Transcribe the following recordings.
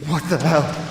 What the hell?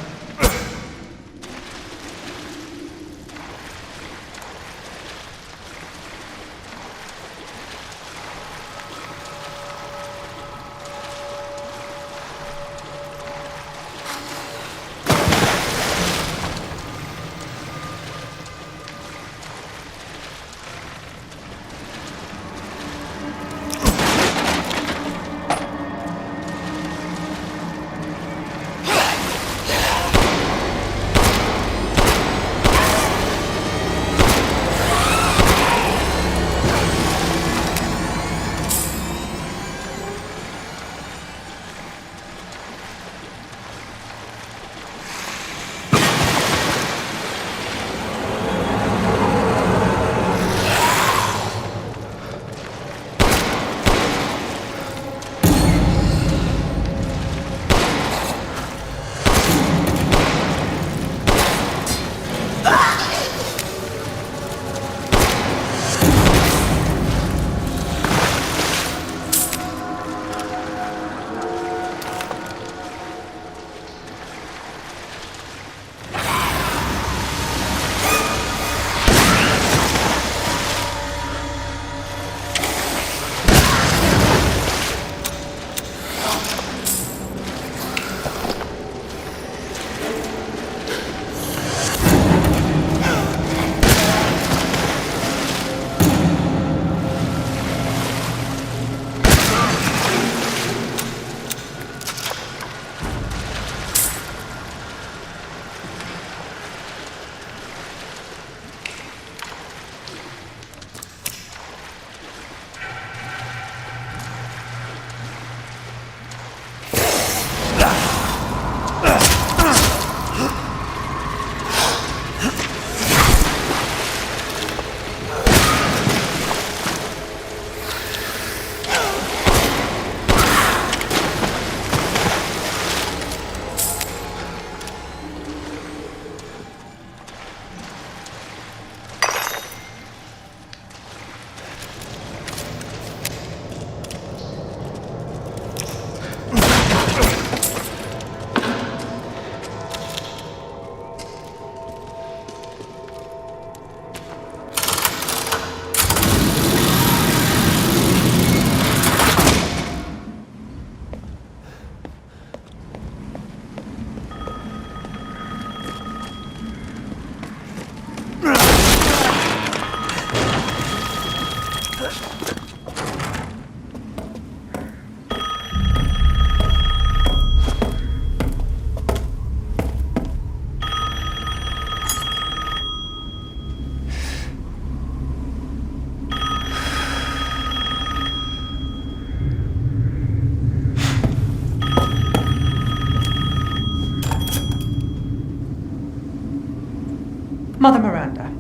Mother Miranda,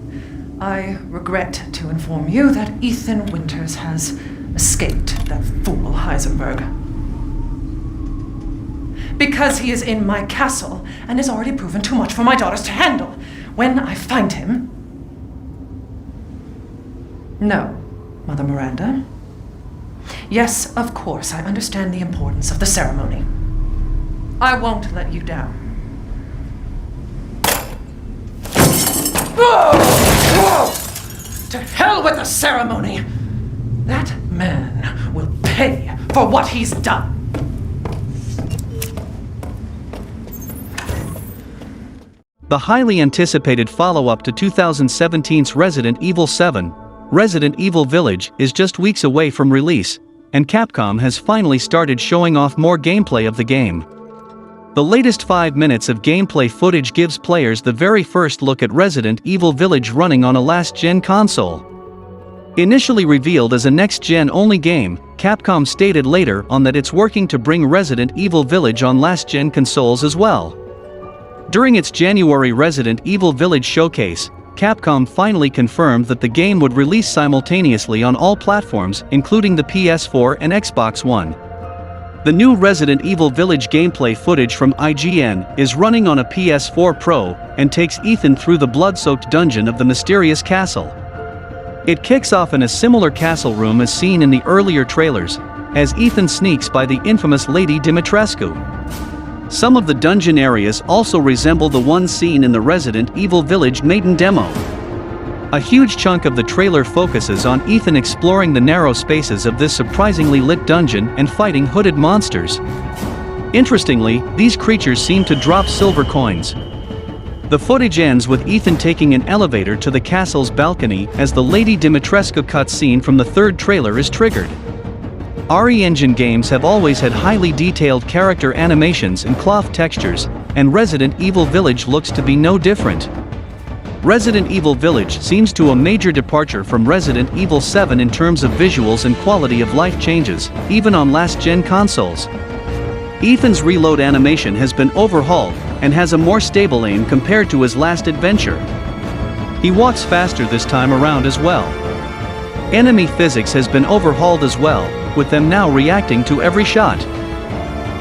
I regret to inform you that Ethan Winters has escaped that fool Heisenberg. Because he is in my castle and has already proven too much for my daughters to handle. When I find him... No, Mother Miranda. Yes, of course, I understand the importance of the ceremony. I won't let you down. To hell with the ceremony! That man will pay for what he's done. The highly anticipated follow-up to 2017's Resident Evil 7, Resident Evil Village, is just weeks away from release, and Capcom has finally started showing off more gameplay of the game. The latest 5 minutes of gameplay footage gives players the very first look at Resident Evil Village running on a last-gen console. Initially revealed as a next-gen only game, Capcom stated later on that it's working to bring Resident Evil Village on last-gen consoles as well. During its January Resident Evil Village showcase, Capcom finally confirmed that the game would release simultaneously on all platforms, including the PS4 and Xbox One. The new Resident Evil Village gameplay footage from IGN is running on a PS4 Pro and takes Ethan through the blood-soaked dungeon of the mysterious castle. It kicks off in a similar castle room as seen in the earlier trailers, as Ethan sneaks by the infamous Lady Dimitrescu. Some of the dungeon areas also resemble the one seen in the Resident Evil Village maiden demo. A huge chunk of the trailer focuses on Ethan exploring the narrow spaces of this surprisingly lit dungeon and fighting hooded monsters. Interestingly, these creatures seem to drop silver coins. The footage ends with Ethan taking an elevator to the castle's balcony as the Lady Dimitrescu cutscene from the third trailer is triggered. RE Engine games have always had highly detailed character animations and cloth textures, and Resident Evil Village looks to be no different. Resident Evil Village seems to a major departure from Resident Evil 7 in terms of visuals and quality of life changes, even on last-gen consoles. Ethan's reload animation has been overhauled and has a more stable aim compared to his last adventure. He walks faster this time around as well. Enemy physics has been overhauled as well, with them now reacting to every shot.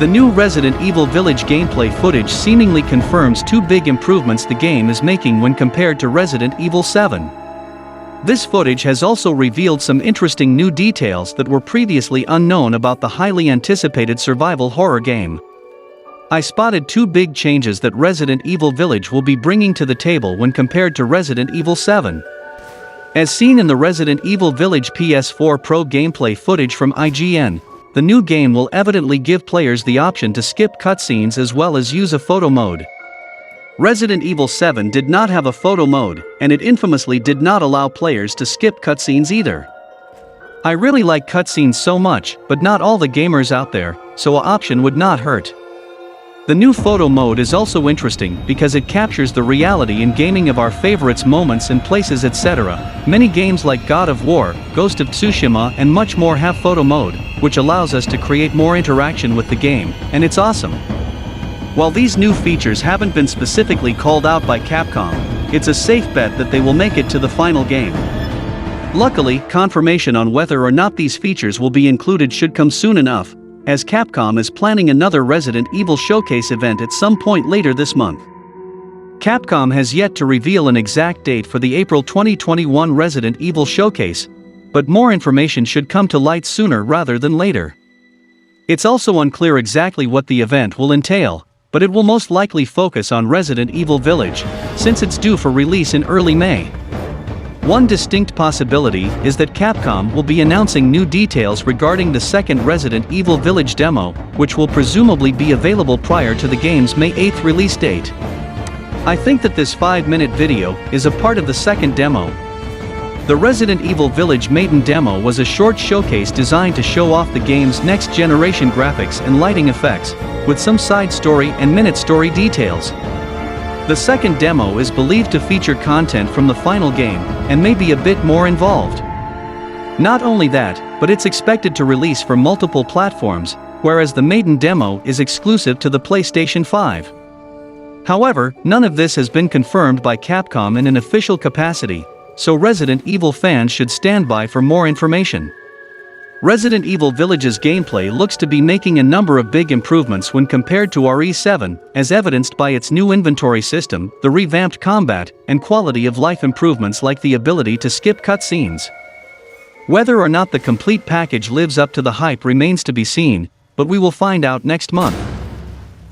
The new Resident Evil Village gameplay footage seemingly confirms two big improvements the game is making when compared to Resident Evil 7. This footage has also revealed some interesting new details that were previously unknown about the highly anticipated survival horror game. I spotted two big changes that Resident Evil Village will be bringing to the table when compared to Resident Evil 7. As seen in the Resident Evil Village PS4 Pro gameplay footage from IGN, the new game will evidently give players the option to skip cutscenes as well as use a photo mode. Resident Evil 7 did not have a photo mode, and it infamously did not allow players to skip cutscenes either. I really like cutscenes so much, but not all the gamers out there, so an option would not hurt. The new photo mode is also interesting because it captures the reality in gaming of our favorites, moments and places, etc. Many games like God of War, Ghost of Tsushima and much more have photo mode, which allows us to create more interaction with the game, and it's awesome. While these new features haven't been specifically called out by Capcom, it's a safe bet that they will make it to the final game. Luckily, confirmation on whether or not these features will be included should come soon enough, as Capcom is planning another Resident Evil showcase event at some point later this month. Capcom has yet to reveal an exact date for the April 2021 Resident Evil showcase, but more information should come to light sooner rather than later. It's also unclear exactly what the event will entail, but it will most likely focus on Resident Evil Village, since it's due for release in early May. One distinct possibility is that Capcom will be announcing new details regarding the second Resident Evil Village demo, which will presumably be available prior to the game's May 8th release date. I think that this 5-minute video is a part of the second demo. The Resident Evil Village maiden demo was a short showcase designed to show off the game's next-generation graphics and lighting effects, with some side story and minute story details. The second demo is believed to feature content from the final game, and may be a bit more involved. Not only that, but it's expected to release for multiple platforms, whereas the maiden demo is exclusive to the PlayStation 5. However, none of this has been confirmed by Capcom in an official capacity, so Resident Evil fans should stand by for more information. Resident Evil Village's gameplay looks to be making a number of big improvements when compared to RE7, as evidenced by its new inventory system, the revamped combat, and quality of life improvements like the ability to skip cutscenes. Whether or not the complete package lives up to the hype remains to be seen, but we will find out next month.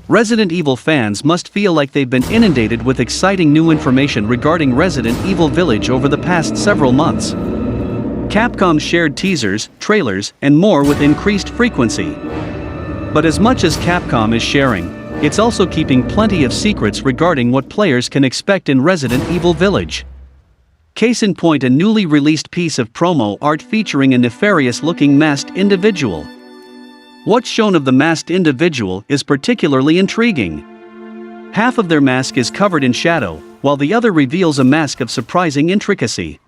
Resident Evil fans must feel like they've been inundated with exciting new information regarding Resident Evil Village over the past several months. Capcom shared teasers, trailers, and more with increased frequency. But as much as Capcom is sharing, it's also keeping plenty of secrets regarding what players can expect in Resident Evil Village. Case in point, a newly released piece of promo art featuring a nefarious-looking masked individual. What's shown of the masked individual is particularly intriguing. Half of their mask is covered in shadow, while the other reveals a mask of surprising intricacy.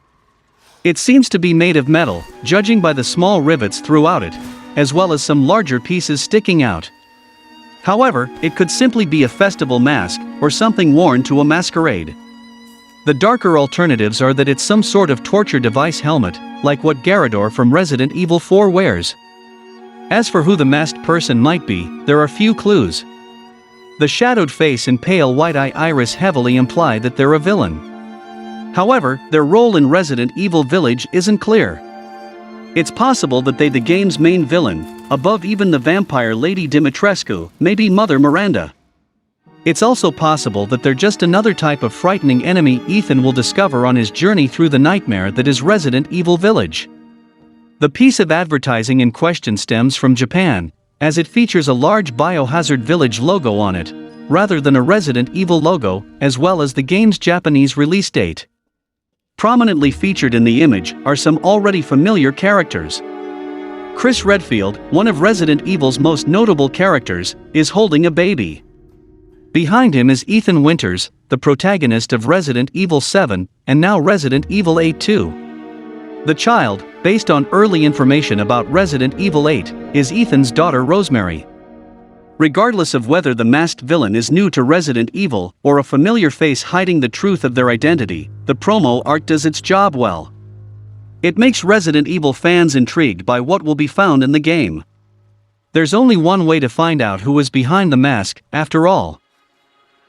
It seems to be made of metal, judging by the small rivets throughout it, as well as some larger pieces sticking out. However, it could simply be a festival mask, or something worn to a masquerade. The darker alternatives are that it's some sort of torture device helmet, like what Garrador from Resident Evil 4 wears. As for who the masked person might be, there are few clues. The shadowed face and pale white-eye iris heavily imply that they're a villain. However, their role in Resident Evil Village isn't clear. It's possible that the game's main villain, above even the vampire Lady Dimitrescu, may be Mother Miranda. It's also possible that they're just another type of frightening enemy Ethan will discover on his journey through the nightmare that is Resident Evil Village. The piece of advertising in question stems from Japan, as it features a large Biohazard Village logo on it, rather than a Resident Evil logo, as well as the game's Japanese release date. Prominently featured in the image are some already familiar characters. Chris Redfield, one of Resident Evil's most notable characters, is holding a baby. Behind him is Ethan Winters, the protagonist of Resident Evil 7, and now Resident Evil 8 too. The child, based on early information about Resident Evil 8, is Ethan's daughter Rosemary. Regardless of whether the masked villain is new to Resident Evil or a familiar face hiding the truth of their identity, the promo art does its job well. It makes Resident Evil fans intrigued by what will be found in the game. There's only one way to find out who is behind the mask, after all.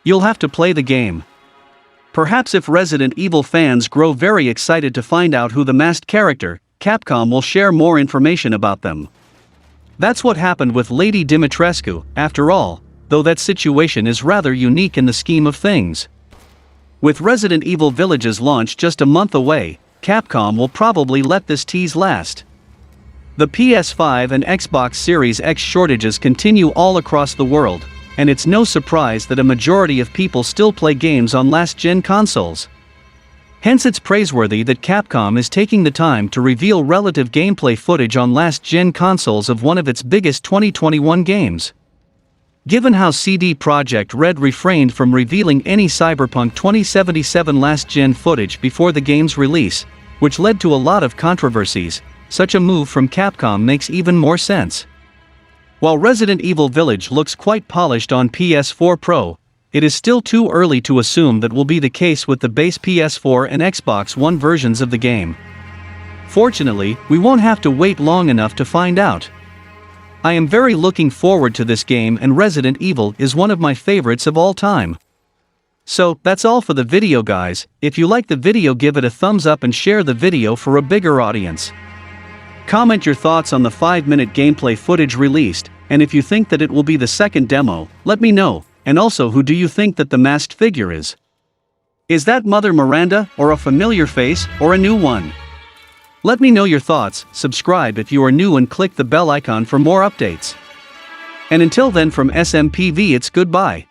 You'll have to play the game. Perhaps if Resident Evil fans grow very excited to find out who the masked character, Capcom will share more information about them. That's what happened with Lady Dimitrescu, after all, though that situation is rather unique in the scheme of things. With Resident Evil Village's launch just a month away, Capcom will probably let this tease last. The PS5 and Xbox Series X shortages continue all across the world, and it's no surprise that a majority of people still play games on last-gen consoles. Hence it's praiseworthy that Capcom is taking the time to reveal relative gameplay footage on last-gen consoles of one of its biggest 2021 games. Given how CD Projekt Red refrained from revealing any Cyberpunk 2077 last-gen footage before the game's release, which led to a lot of controversies, such a move from Capcom makes even more sense. While Resident Evil Village looks quite polished on PS4 Pro, it is still too early to assume that will be the case with the base PS4 and Xbox One versions of the game. Fortunately, we won't have to wait long enough to find out. I am very looking forward to this game, and Resident Evil is one of my favorites of all time. So, that's all for the video, guys. If you like the video, give it a thumbs up and share the video for a bigger audience. Comment your thoughts on the 5-minute gameplay footage released, and if you think that it will be the second demo, let me know, and also who do you think that the masked figure is? Is that Mother Miranda, or a familiar face, or a new one? Let me know your thoughts, subscribe if you are new and click the bell icon for more updates. And until then, from SMPV, it's goodbye.